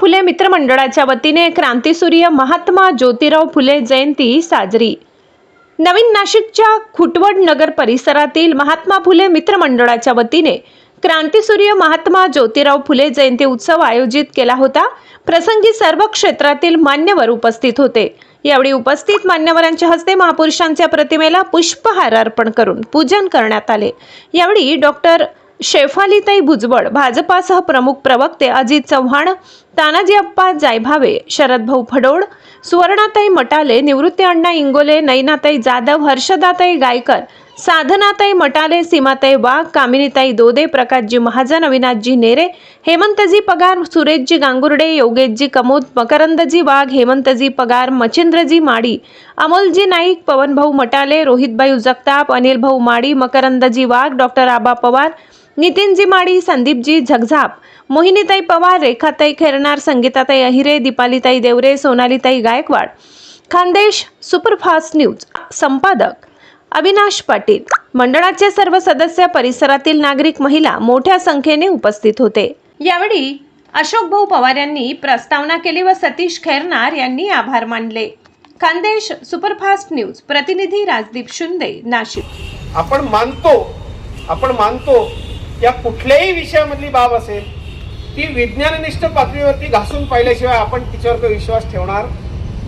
फुले मित्रमंडळाच्या वतीने क्रांतीसूर्य महात्मा ज्योतिराव फुले जयंती साजरी। नवीन नाशिकच्या खुटवड नगर परिसरातील महात्मा फुले मित्रमंडळाच्या वतीने क्रांतीसूर्य महात्मा ज्योतिराव फुले जयंती उत्सव आयोजित केला होता। प्रसंगी सर्व क्षेत्रातील मान्यवर उपस्थित होते। यावेळी उपस्थित मान्यवरांच्या हस्ते महापुरुषांच्या प्रतिमेला पुष्पहार अर्पण करून पूजन करण्यात आले। यावेळी डॉक्टर शेफालीताई भुजबळ, भाजपासह प्रमुख प्रवक्ते अजित चव्हाण, तानाजी अप्पा जायभावे, शरदभाऊ फडोड, सुवर्णाताई मटाले, निवृत्ती अण्णा इंगोले, नयनाताई जाधव, हर्षदाताई गायकर, साधनाताई मटाले, सीमाताई वाघ, कामिनीताई दोदे, प्रकाशजी महाजन, अविनाशजी नेरे, हेमंतजी पगार, सुरेशजी गांगुर्डे, योगेशजी कमोद, मकरंदजी वाघ, हेमंतजी पगार, मच्छिंद्रजी माडी, अमोलजी नाईक, पवनभाऊ मटाले, रोहितभाऊ जगताप, अनिलभाऊ माडी, मकरंदजी वाघ, डॉक्टर आबा पवार, नितीनजी माडी, संदीपजी झगझाप, मोहिनीताई पवार, रेखाताई खैरनार, संगीताताई अहिरे, दीपालीताई देवरे, सोनालीताई गायकवाड, खानदेश सुपरफास्ट न्यूज संपादक अविनाश पाटील, मंडळाचे सर्व सदस्य, परिसरातील नागरिक, महिला मोठ्या संख्येने उपस्थित होते। यावेळी अशोकभाऊ पवार यांनी प्रस्तावना केली व सतीश खैरनार यांनी आभार मानले। खानदेश सुपरफास्ट न्यूज प्रतिनिधी राजदीप शिंदे, नाशिक। आपण मानतो या कुठल्याही विषयामधली बाब असेल ती विज्ञाननिष्ठ पातळीवरती घासून पाहिल्याशिवाय आपण तिच्यावर काही विश्वास ठेवणार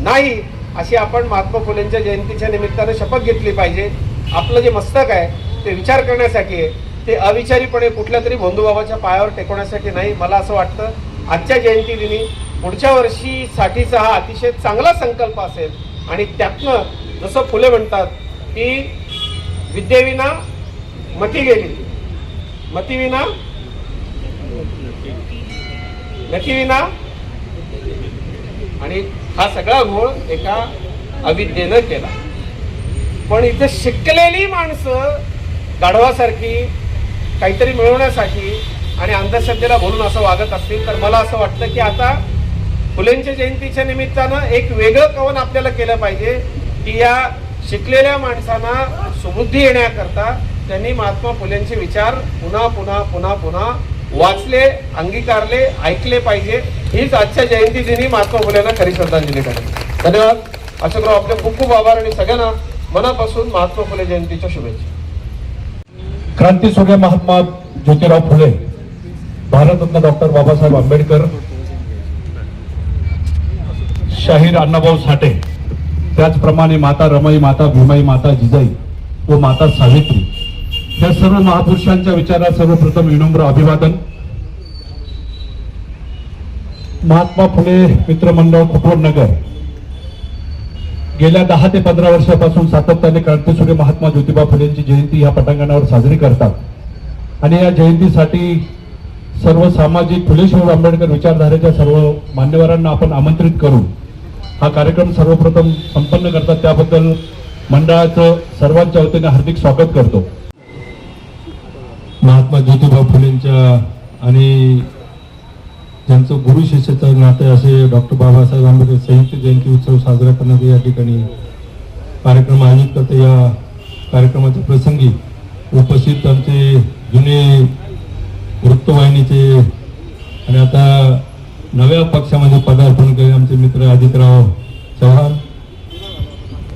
नाही, अशी आपण महात्मा फुलेंच्या जयंतीच्या निमित्ताने शपथ घेतली पाहिजे। आपलं जे मस्तक आहे ते विचार करण्यासाठी आहे, ते अविचारीपणे कुठल्या तरी बंधुबाबाच्या पायावर टेकवण्यासाठी नाही। मला असं वाटतं आजच्या जयंती दिनी पुढच्या वर्षीसाठीचा हा अतिशय चांगला संकल्प असेल आणि त्यातनं जसं फुले म्हणतात की विद्येविना मती गेली, मतीविना नतीविना, आणि हा सगळा घोळ एका अविद्येनं केला। पण इथे शिकलेली माणसं गाढवासारखी काहीतरी मिळवण्यासाठी आणि अंधश्रद्धेला बोलून असं वागत असतील तर मला असं वाटतं की आता फुलेंच्या जयंतीच्या निमित्तानं एक वेगळं कवन आपल्याला केलं पाहिजे की या शिकलेल्या माणसांना सुबुद्धी येण्याकरता त्यांनी महात्मा फुलेंचे विचार पुन्हा पुन्हा पुन्हा पुन्हा वाचले, अंगीकारले, ऐकले पाहिजे। हीच आजच्या जयंती दिनी महात्मा फुलेंना खरी श्रद्धांजली करेल। धन्यवाद अशोकराव, आपले खूप खूप आभार आणि सगळ्यांना मनापासून महात्मा फुले जयंतीच्या शुभेच्छा। क्रांतीसूर्य महात्मा ज्योतिराव फुले, भारतरत्न डॉक्टर बाबासाहेब आंबेडकर, शाहीर अण्णाभाऊ साठे, त्याचप्रमाणे माता रमाई, माता भीमाई, माता जिजाई व माता सावित्री या सर्व महापुरुषांच्या विचारात सर्वप्रथम विनम्र अभिवादन। महात्मा फुले मित्रमंडळ खुटवड नगर गेल्या 10 ते 15 वर्षापासून सातत्याने क्रांतीसूर्य महात्मा ज्योतिबा फुलेंची जयंती या पटांगणावर साजरी करतात आणि या जयंतीसाठी सर्व सामाजिक फुलेशाहू आंबेडकर विचारधारेच्या सर्व मान्यवरांना आपण आमंत्रित करून हा कार्यक्रम सर्वप्रथम संपन्न करतात, त्याबद्दल मंडळाचं सर्वांच्या वतीने हार्दिक स्वागत करतो। महात्मा ज्योतिबा फुलेंच्या आणि त्यांचं गुरु शिष्याचं नाते असे डॉक्टर बाबासाहेब आंबेडकर संयुक्त जयंती उत्सव साजरा करण्यात या ठिकाणी कार्यक्रम आयोजित करते। या कार्यक्रमाच्या प्रसंगी उपस्थित आमचे जुने वृत्तवाहिनीचे आणि आता नव्या पक्षामध्ये पदार्पण केले आमचे मित्र अजितराव चव्हाण,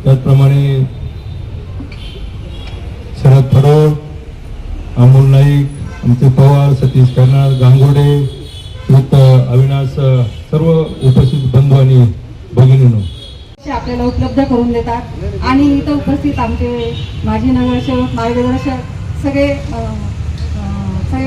त्याचप्रमाणे शरद फडोड, अमोल नाईक, आमचे पवार, सतीश खैरनार, गांगुर्डे, अविनाश, सर्व उपस्थित बंधू आणि भगिनींनो आपल्याला उपलब्ध करून देतात आणि इथं उपस्थित आमचे माजी नगरसेवक, मार्गदर्शक सगळे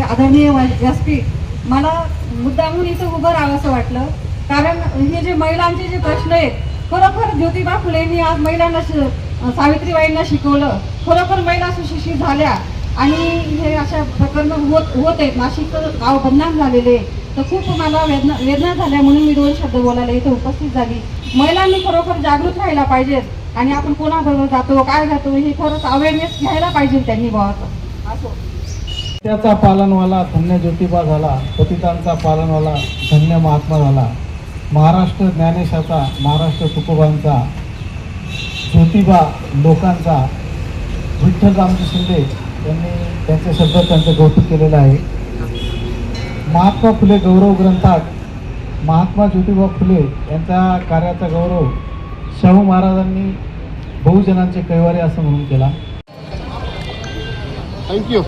आदरणीय व्यासपीठ, मला मुद्दामून इथं उभं राहावंसं वाटलं कारण हे जे महिलांचे जे प्रश्न आहेत, खरोखर ज्योतिबा फुलेंनी आज महिलांना, सावित्रीबाईंना शिकवलं, खरोखर महिला सुशिक्षित झाल्या आणि हे अशा प्रकरण होत आहेत। नाशिकचं गाव बदनाम झालेले, तर खूप मला वेदना झाल्या म्हणून मी 2 शब्द बोलायला इथे उपस्थित झाली। महिलांनी खरोखर जागृत राहायला पाहिजेत आणि आपण कोणाबरोबर जातो, काय जातो हे खरंच अवेअरनेस घ्यायला पाहिजे त्यांनी भावाचं। असो त्याचा पालनवाला धन्य ज्योतिबा झाला, पतितांचा पालनवाला धन्य महात्मा झाला। महाराष्ट्र ज्ञानेशाचा, महाराष्ट्र तुकोबांचा, ज्योतिबा लोकांचा, विठ्ठल रामजी शिंदे यांनी त्यांच्या शब्दात त्यांचं कौतुक केलेलं आहे। महात्मा फुले गौरव ग्रंथात महात्मा ज्योतिबा फुले यांच्या कार्याचा गौरव शाहू महाराजांनी बहुजनांचे कैवारी असं म्हणून केला. थँक्यू.